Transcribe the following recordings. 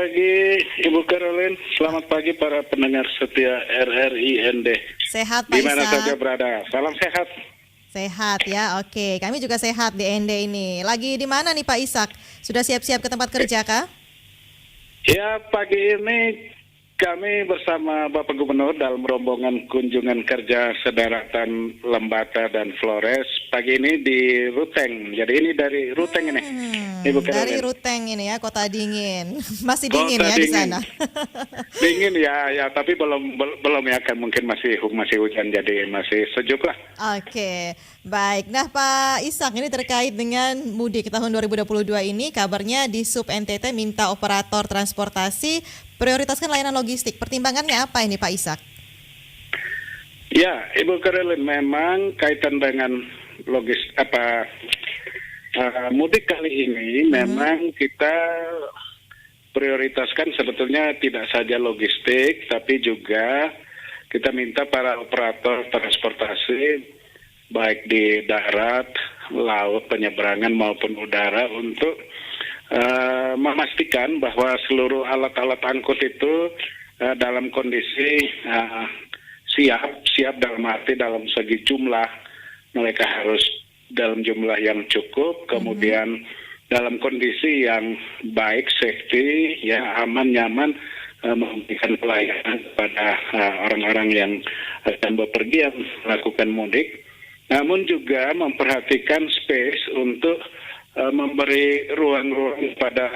pagi Ibu Caroline, selamat pagi para pendengar setia RRIND. Sehat Pak Di mana Ishak? saja berada, salam sehat. Sehat ya, oke. Kami juga sehat di ND ini. Lagi di mana nih Pak Ishak? Sudah siap-siap ke tempat kerja kah? Ya, pagi ini kami bersama Bapak Gubernur dalam rombongan kunjungan kerja Sederatan Lembata dan Flores. Pagi ini di Ruteng, jadi ini dari Ruteng ini, Ibu Dari Caroline. Ruteng ini ya, kota dingin. Masih dingin Kota ya di dingin. sana. Dingin ya, tapi belum ya, kan mungkin masih hujan, jadi masih sejuk lah. Oke, baik. Nah Pak Ishak, ini terkait dengan mudik tahun 2022 ini, kabarnya di Sub NTT minta operator transportasi prioritaskan layanan logistik. Pertimbangannya apa ini Pak Ishak? Ya, Ibu Caroline, memang kaitan dengan mudik kali ini memang kita prioritaskan sebetulnya tidak saja logistik, tapi juga kita minta para operator transportasi baik di darat, laut, penyeberangan maupun udara untuk memastikan bahwa seluruh alat-alat angkut itu dalam kondisi siap dalam arti dalam segi jumlah, mereka harus dalam jumlah yang cukup, kemudian dalam kondisi yang baik, safety, ya aman, nyaman, memberikan pelayanan kepada orang-orang yang akan bepergian melakukan mudik, namun juga memperhatikan space untuk memberi ruang-ruang pada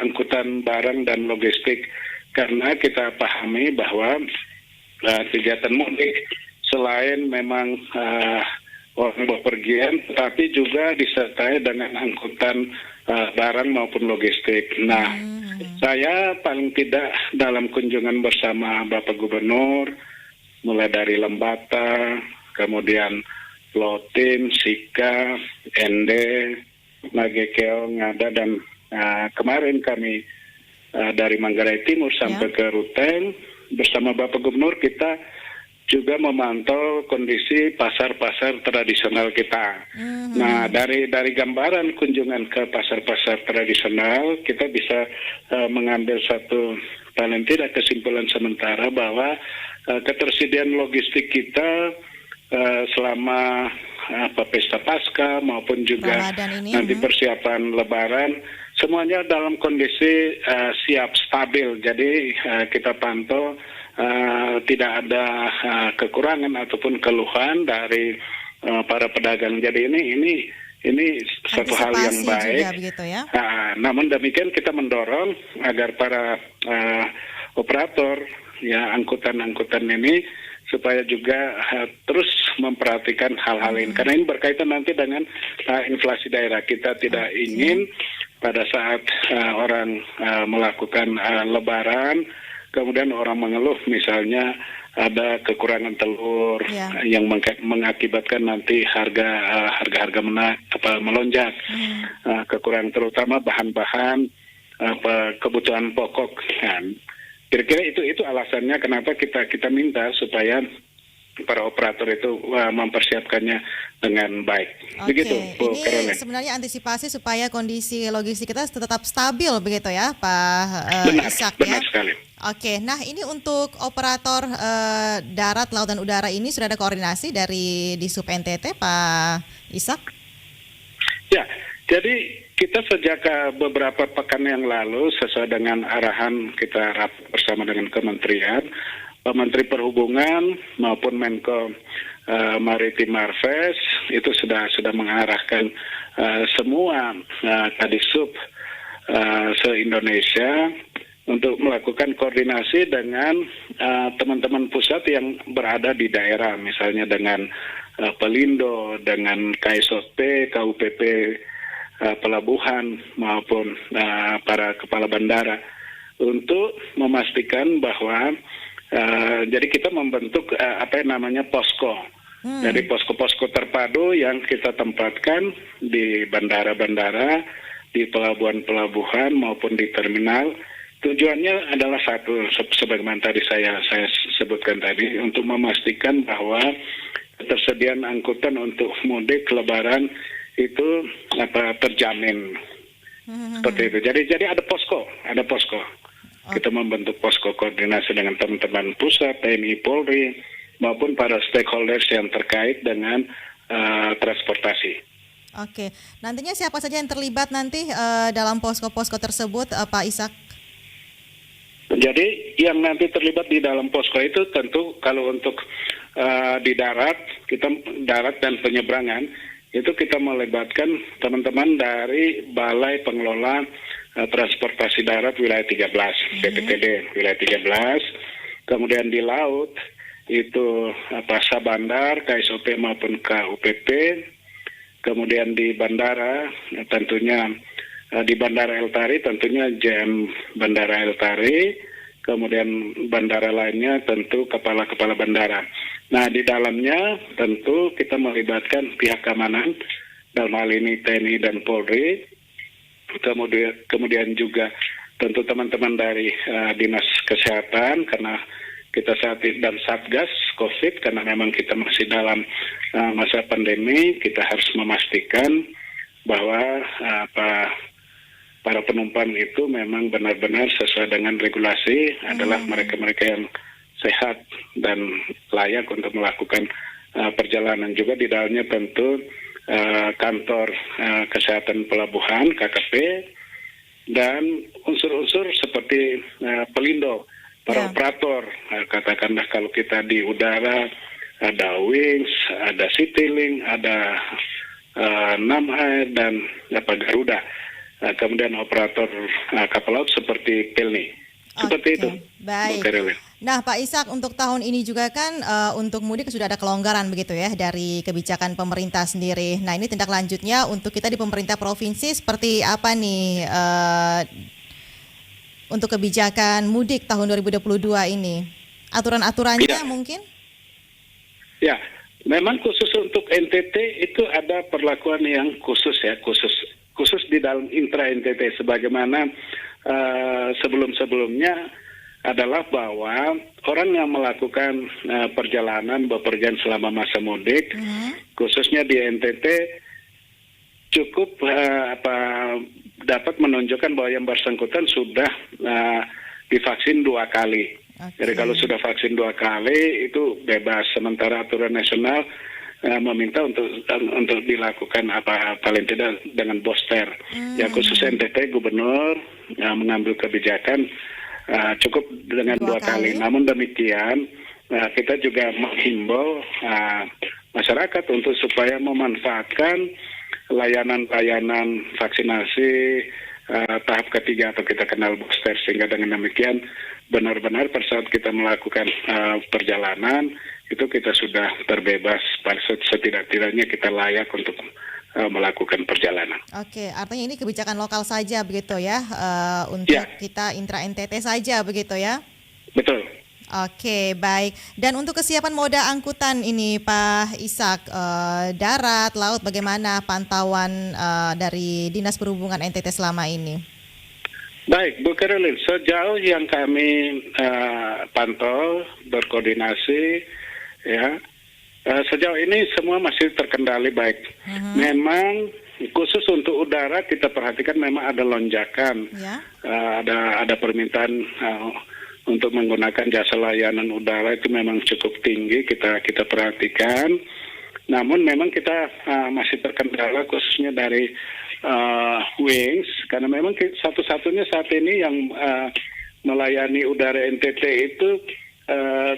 angkutan barang dan logistik, karena kita pahami bahwa kegiatan mudik selain memang orang bepergian, tetapi juga disertai dengan angkutan barang maupun logistik. Nah, saya paling tidak dalam kunjungan bersama Bapak Gubernur, mulai dari Lembata, kemudian Lotin, Sika, Ende, Nagekeo, Ngada, dan kemarin kami dari Manggarai Timur sampai ke Ruteng, bersama Bapak Gubernur kita juga memantau kondisi pasar-pasar tradisional kita. Nah, dari gambaran kunjungan ke pasar-pasar tradisional, kita bisa mengambil satu paling tidak kesimpulan sementara bahwa ketersediaan logistik kita selama pesta Paskah maupun juga nanti persiapan Lebaran, semuanya dalam kondisi siap, stabil. Jadi kita pantau tidak ada kekurangan ataupun keluhan dari para pedagang. Jadi ini satu hal yang baik. Juga begitu ya? Namun demikian kita mendorong agar para operator ya angkutan ini supaya juga terus memperhatikan hal-hal ini, karena ini berkaitan nanti dengan inflasi daerah. Kita tidak ingin pada saat orang melakukan Lebaran kemudian orang mengeluh misalnya ada kekurangan telur yang mengakibatkan nanti harga melonjak, kekurangan terutama bahan-bahan kebutuhan pokok. Kira-kira itu alasannya kenapa kita minta supaya para operator itu mempersiapkannya dengan baik. Begitu, Bu Caroline. Ini sebenarnya antisipasi supaya kondisi logistik kita tetap stabil begitu ya, Pak Ishak ya? Benar sekali. Oke, nah ini untuk operator darat, laut, dan udara ini sudah ada koordinasi dari di Sub NTT, Pak Ishak? Ya, jadi kita sejak beberapa pekan yang lalu sesuai dengan arahan kita rapat bersama dengan kementerian, Menteri Perhubungan maupun Menko Maritim Marves itu sudah mengarahkan semua Kadisub se-Indonesia untuk melakukan koordinasi dengan teman-teman pusat yang berada di daerah, misalnya dengan Pelindo, dengan KSOP, KUPP pelabuhan maupun para kepala bandara untuk memastikan bahwa jadi kita membentuk posko. Jadi posko-posko terpadu yang kita tempatkan di bandara-bandara, di pelabuhan-pelabuhan maupun di terminal. Tujuannya adalah satu, sebagaimana tadi saya sebutkan tadi, untuk memastikan bahwa ketersediaan angkutan untuk mudik Lebaran itu terjamin. Seperti itu. Jadi ada posko. Kita membentuk posko koordinasi dengan teman-teman pusat, TNI, Polri, maupun para stakeholders yang terkait dengan transportasi. Oke, nantinya siapa saja yang terlibat nanti dalam posko-posko tersebut, Pak Ishak? Jadi yang nanti terlibat di dalam posko itu tentu kalau untuk di darat, kita darat dan penyeberangan, itu kita melibatkan teman-teman dari Balai Pengelola Transportasi Darat Wilayah 13, BPTD Wilayah 13. Kemudian di laut itu Sabandar, KSOP maupun KUPP. Kemudian di bandara tentunya di Bandara El Tari tentunya JM Bandara El Tari. Kemudian bandara lainnya tentu kepala-kepala bandara. Nah, di dalamnya tentu kita melibatkan pihak keamanan, dalam hal ini TNI dan Polri, kemudian juga tentu teman-teman dari Dinas Kesehatan, karena kita saat ini, dan Satgas COVID, karena memang kita masih dalam masa pandemi, kita harus memastikan bahwa para penumpang itu memang benar-benar sesuai dengan regulasi, adalah mereka-mereka yang sehat dan layak untuk melakukan perjalanan. Juga di dalamnya tentu kantor kesehatan pelabuhan KKP dan unsur-unsur seperti pelindo, para operator. Katakanlah kalau kita di udara ada Wings, ada Citylink, ada Nam Air dan Garuda. Kemudian operator kapal laut seperti Pelni. Seperti itu. Baik. Nah, Pak Ishak, untuk tahun ini juga kan untuk mudik sudah ada kelonggaran begitu ya dari kebijakan pemerintah sendiri. Nah, ini tindak lanjutnya untuk kita di pemerintah provinsi seperti apa nih untuk kebijakan mudik tahun 2022 ini? Aturan-aturannya mungkin? Ya, memang khusus untuk NTT itu ada perlakuan yang khusus ya, khusus di dalam intra NTT, sebagaimana sebelum-sebelumnya adalah bahwa orang yang melakukan perjalanan bepergian selama masa mudik, khususnya di NTT, cukup dapat menunjukkan bahwa yang bersangkutan sudah divaksin 2 kali. Jadi kalau sudah vaksin 2 kali itu bebas. Sementara aturan nasional meminta untuk dilakukan paling tidak dengan booster. Ya khusus NTT gubernur mengambil kebijakan cukup dengan 2 kali. Namun demikian kita juga menghimbau masyarakat untuk supaya memanfaatkan layanan vaksinasi tahap ketiga atau kita kenal booster, sehingga dengan demikian benar-benar pada saat kita melakukan perjalanan itu kita sudah terbebas, setidak-tidaknya kita layak untuk melakukan perjalanan. Oke, artinya ini kebijakan lokal saja begitu ya, untuk kita intra NTT saja begitu ya? Betul. Oke, baik. Dan untuk kesiapan moda angkutan ini Pak Ishak, darat, laut, bagaimana pantauan dari Dinas Perhubungan NTT selama ini? Baik, Bu Caroline, sejauh yang kami pantau, berkoordinasi, ya, sejauh ini semua masih terkendali baik. Memang khusus untuk udara kita perhatikan memang ada lonjakan, ada permintaan untuk menggunakan jasa layanan udara itu memang cukup tinggi, kita perhatikan. Namun memang kita masih terkendala khususnya dari Wings, karena memang satu-satunya saat ini yang melayani udara NTT itu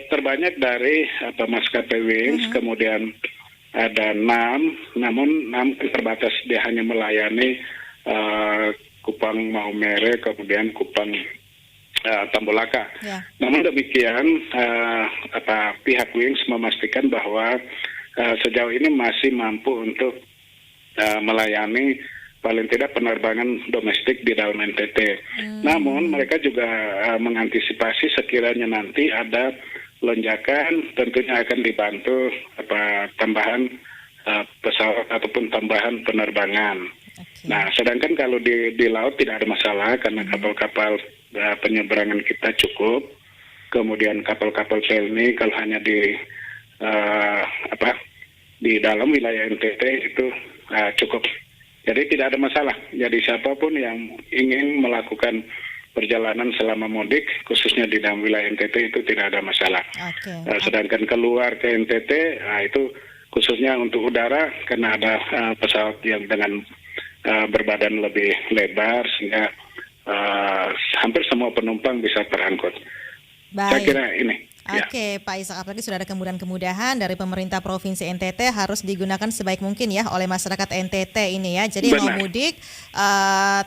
terbanyak dari maskapai Wings, kemudian ada NAM, namun NAM terbatas, dia hanya melayani Kupang Maumere, kemudian Kupang Tambolaka. Namun demikian pihak Wings memastikan bahwa sejauh ini masih mampu untuk melayani paling tidak penerbangan domestik di dalam NTT. Namun mereka juga mengantisipasi sekiranya nanti ada lonjakan, tentunya akan dibantu tambahan pesawat ataupun tambahan penerbangan. Nah, sedangkan kalau di laut tidak ada masalah karena kapal-kapal penyeberangan kita cukup. Kemudian kapal-kapal Pelni kalau hanya di dalam wilayah NTT itu cukup. Jadi tidak ada masalah. Jadi siapapun yang ingin melakukan perjalanan selama mudik, khususnya di dalam wilayah NTT itu tidak ada masalah. Sedangkan keluar ke NTT, itu khususnya untuk udara, karena ada pesawat yang dengan berbadan lebih lebar, sehingga hampir semua penumpang bisa terangkut. Saya kira ini. Oke, Pak Ishak, apalagi sudah ada kemudahan-kemudahan dari pemerintah Provinsi NTT harus digunakan sebaik mungkin ya oleh masyarakat NTT ini ya. Jadi mau mudik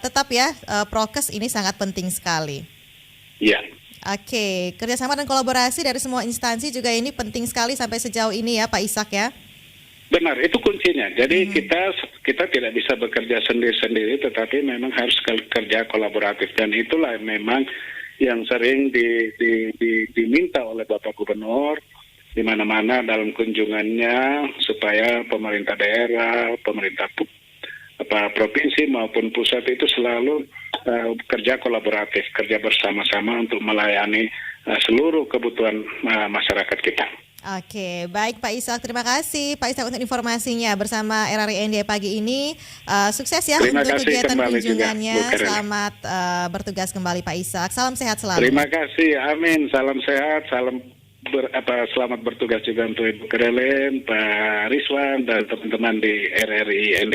tetap ya prokes ini sangat penting sekali. Iya. Oke, kerjasama dan kolaborasi dari semua instansi juga ini penting sekali sampai sejauh ini ya Pak Ishak ya. Benar, itu kuncinya. Jadi kita tidak bisa bekerja sendiri-sendiri, tetapi memang harus kerja kolaboratif, dan itulah memang yang sering diminta oleh Bapak Gubernur di mana-mana dalam kunjungannya, supaya pemerintah daerah, pemerintah provinsi maupun pusat itu selalu kerja kolaboratif, kerja bersama-sama untuk melayani seluruh kebutuhan masyarakat kita. Oke, baik Pak Ishak, terima kasih Pak Ishak untuk informasinya bersama RRI pagi ini. Sukses ya untuk kegiatan kunjungannya. Selamat bertugas kembali Pak Ishak. Salam sehat selalu. Terima kasih, amin. Salam sehat, selamat bertugas juga untuk Ibu Kerelen, Pak Rizwan, dan teman-teman di RRI ND.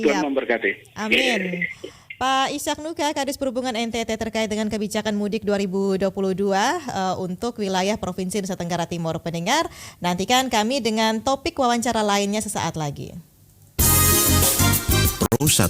Tuhan memberkati. Amin. Pak Ishak Nuka, Kadis Perhubungan NTT terkait dengan kebijakan mudik 2022 untuk wilayah Provinsi Nusa Tenggara Timur. Pendengar, nantikan kami dengan topik wawancara lainnya sesaat lagi. Pro 1